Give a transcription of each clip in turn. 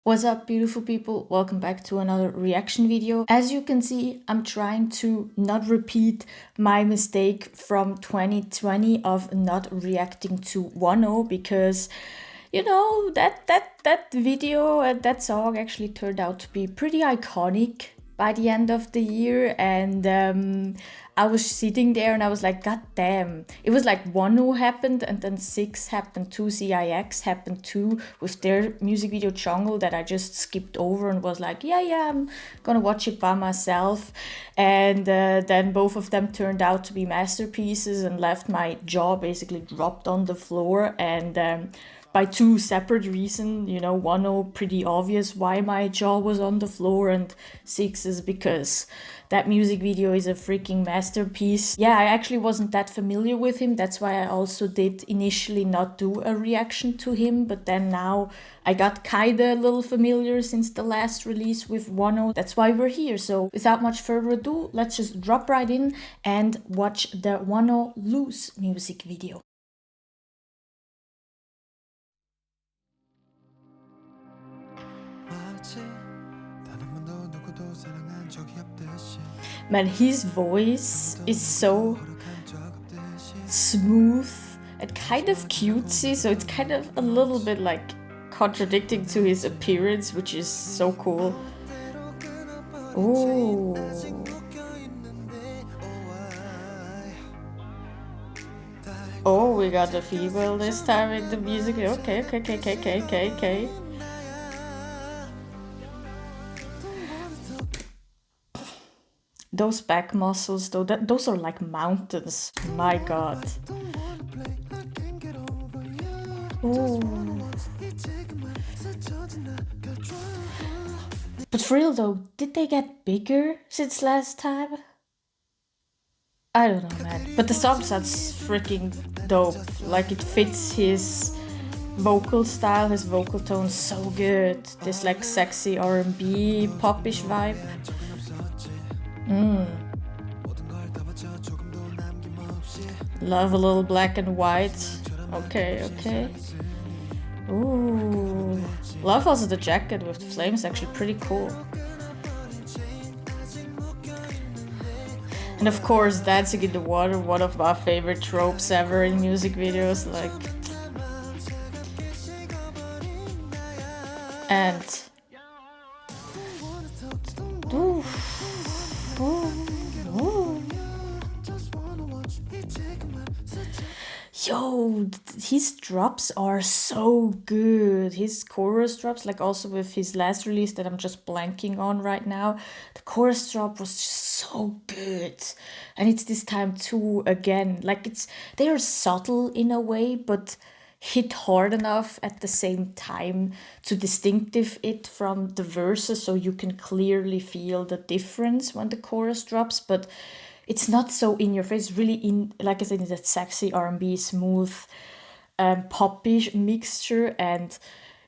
What's up, beautiful people? Welcome back to another reaction video. As you can see, I'm trying to not repeat my mistake from 2020 of not reacting to Wonho because that video and that song actually turned out to be pretty iconic by the end of the year, and I was sitting there and I was like, God damn. It was like Wonho happened and then Six happened too, CIX happened too with their music video Jungle that I just skipped over and was like, yeah, I'm gonna watch it by myself. And then both of them turned out to be masterpieces and left my jaw basically dropped on the floor. And by two separate reasons, Wonho, pretty obvious why my jaw was on the floor, and Six is because that music video is a freaking masterpiece. Yeah, I actually wasn't that familiar with him. That's why I also did initially not do a reaction to him, but then now I got kinda a little familiar since the last release with Wonho. That's why we're here. So without much further ado, let's just drop right in and watch the Wonho Lose music video. Man, his voice is so smooth and kind of cutesy, so it's kind of a little bit like contradicting to his appearance, which is so cool. Oh. Oh, we got the female this time in the music. Okay. Those back muscles, though, those are like mountains. My God. Ooh. But for real though, did they get bigger since last time? I don't know, man. But the song sounds freaking dope. Like, it fits his vocal style, his vocal tone so good. This like sexy R&B popish vibe. Love a little black and white. Okay. Ooh. Love also the jacket with the flames, actually pretty cool. And of course, dancing in the water, one of my favorite tropes ever in music videos, like. And yo, his drops are so good. His chorus drops, like also with his last release that I'm just blanking on right now, the chorus drop was just so good. And it's this time too, again, like they are subtle in a way, but hit hard enough at the same time to distinctive it from the verses, so you can clearly feel the difference when the chorus drops, but it's not so in your face, really in, like I said, in that sexy R&B, smooth, popish mixture, and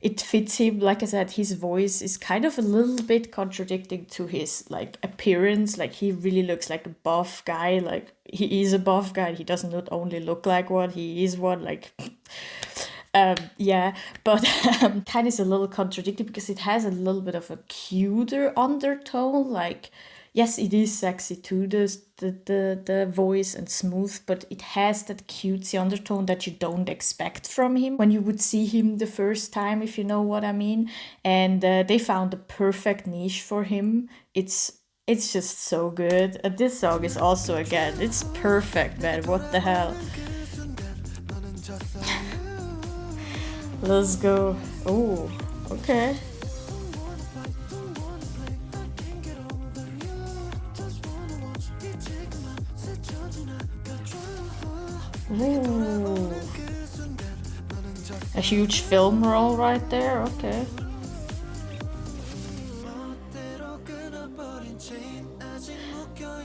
it fits him. Like I said, his voice is kind of a little bit contradicting to his like appearance. Like, he really looks like a buff guy. Like, he is a buff guy. He doesn't not only look like one, he is one. Like, yeah, but kind of is a little contradicting because it has a little bit of a cuter undertone. Like, yes, it is sexy too, the voice and smooth, but it has that cutesy undertone that you don't expect from him when you would see him the first time, if you know what I mean. And they found the perfect niche for him. It's just so good. And this song is also, again, it's perfect, man. What the hell? Let's go. Oh, okay. Ooh. A huge film role right there, okay.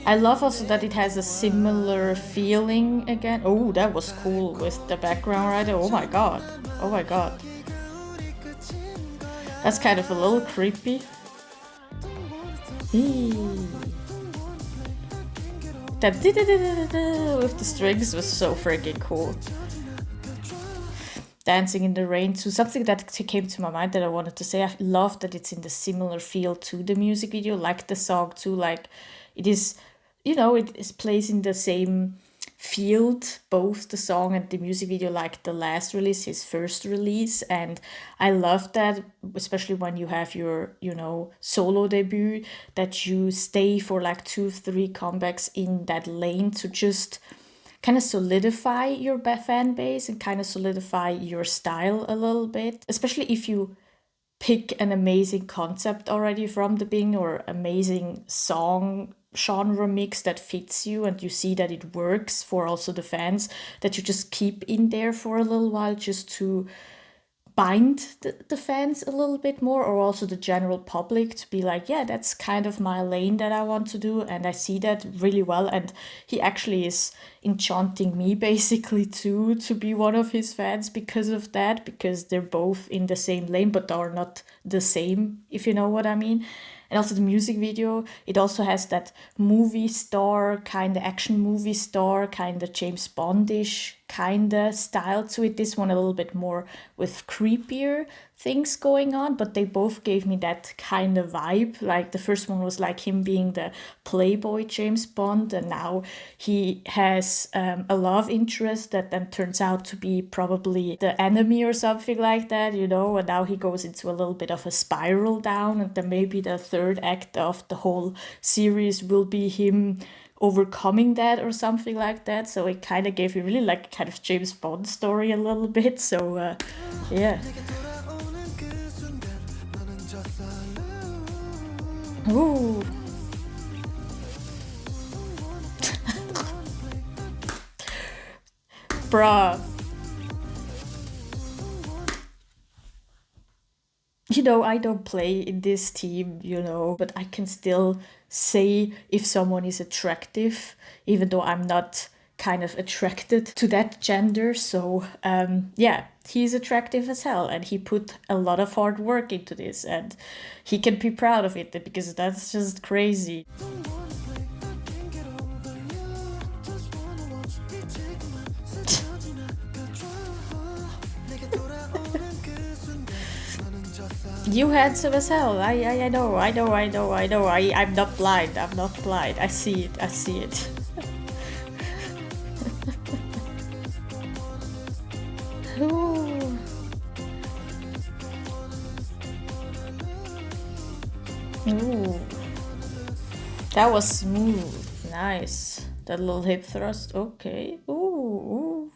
I love also that it has a similar feeling again. Oh, that was cool with the background right there. Oh my god. That's kind of a little creepy. That with the strings was so freaking cool. Dancing in the Rain too. Something that came to my mind that I wanted to say. I love that it's in the similar feel to the music video, like the song too. Like it is, it is plays in the same field, both the song and the music video, like the last release, his first release. And I love that, especially when you have your, solo debut, that you stay for like 2, 3 comebacks in that lane to just kind of solidify your fan base and kind of solidify your style a little bit, especially if you pick an amazing concept already from the beginning or amazing song genre mix that fits you and you see that it works for also the fans, that you just keep in there for a little while just to bind the fans a little bit more, or also the general public, to be like, yeah, that's kind of my lane that I want to do, and I see that really well. And he actually is enchanting me basically too, to be one of his fans because of that, because they're both in the same lane but are not the same, if you know what I mean. And also the music video, it also has that movie star, kind of action movie star, kind of James Bondish kind of style to it. This one a little bit more with creepier things going on, but they both gave me that kind of vibe. Like the first one was like him being the playboy James Bond, and now he has a love interest that then turns out to be probably the enemy or something like that, and now he goes into a little bit of a spiral down, and then maybe the third act of the whole series will be him overcoming that or something like that. So it kind of gave me really like kind of James Bond story a little bit. So yeah. Ooh. Bruh. I don't play in this team, but I can still say if someone is attractive, even though I'm not kind of attracted to that gender. So yeah, he's attractive as hell, and he put a lot of hard work into this, and he can be proud of it because that's just crazy. You handsome as hell. I know. I'm not blind. I see it. Ooh. Ooh. That was smooth. Nice. That little hip thrust. Okay. Ooh.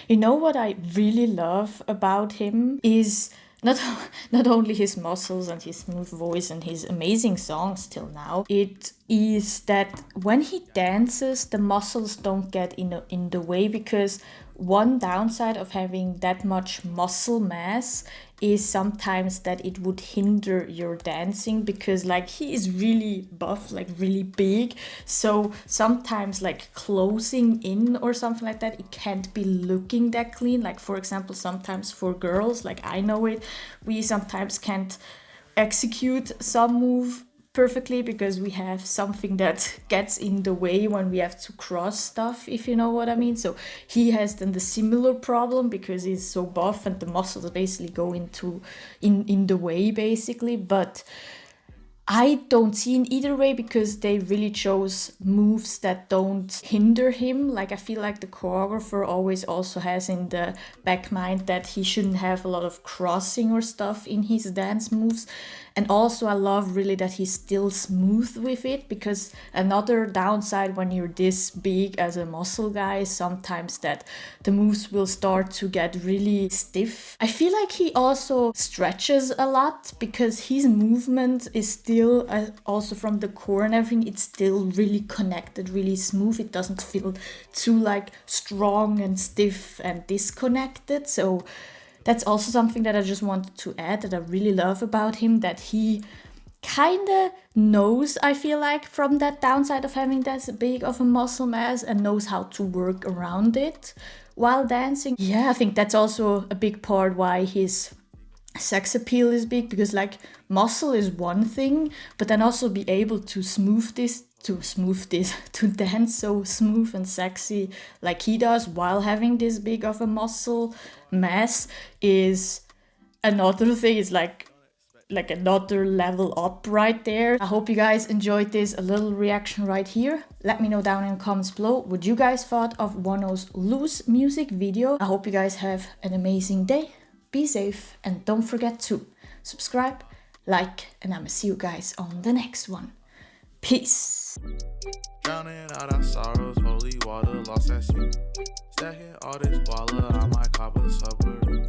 You know what I really love about him is not only his muscles and his smooth voice and his amazing songs till now, it is that when he dances, the muscles don't get in the way, because one downside of having that much muscle mass is sometimes that it would hinder your dancing, because like he is really buff, like really big, so sometimes like closing in or something like that, it can't be looking that clean. Like for example, sometimes for girls, like I know it, we sometimes can't execute some move perfectly because we have something that gets in the way when we have to cross stuff, if you know what I mean. So he has then the similar problem because he's so buff and the muscles basically go in the way basically. But I don't see in either way, because they really chose moves that don't hinder him. Like I feel like the choreographer always also has in the back mind that he shouldn't have a lot of crossing or stuff in his dance moves. And also I love really that he's still smooth with it, because another downside when you're this big as a muscle guy is sometimes that the moves will start to get really stiff. I feel like he also stretches a lot, because his movement is still, also from the core and everything, it's still really connected, really smooth. It doesn't feel too like strong and stiff and disconnected. So that's also something that I just wanted to add that I really love about him, that he kind of knows, I feel like, from that downside of having that big of a muscle mass, and knows how to work around it while dancing. Yeah, I think that's also a big part why his sex appeal is big, because like muscle is one thing, but then also be able to smooth this to smooth this, to dance so smooth and sexy like he does while having this big of a muscle mass is another thing. It's like another level up right there. I hope you guys enjoyed this a little reaction right here. Let me know down in the comments below what you guys thought of Wonho's Loose music video. I hope you guys have an amazing day. Be safe and don't forget to subscribe, like, and I'ma see you guys on the next one. Peace. Drowning out our sorrows, holy water lost at sea. Stacking all this baller, I might cop a subway.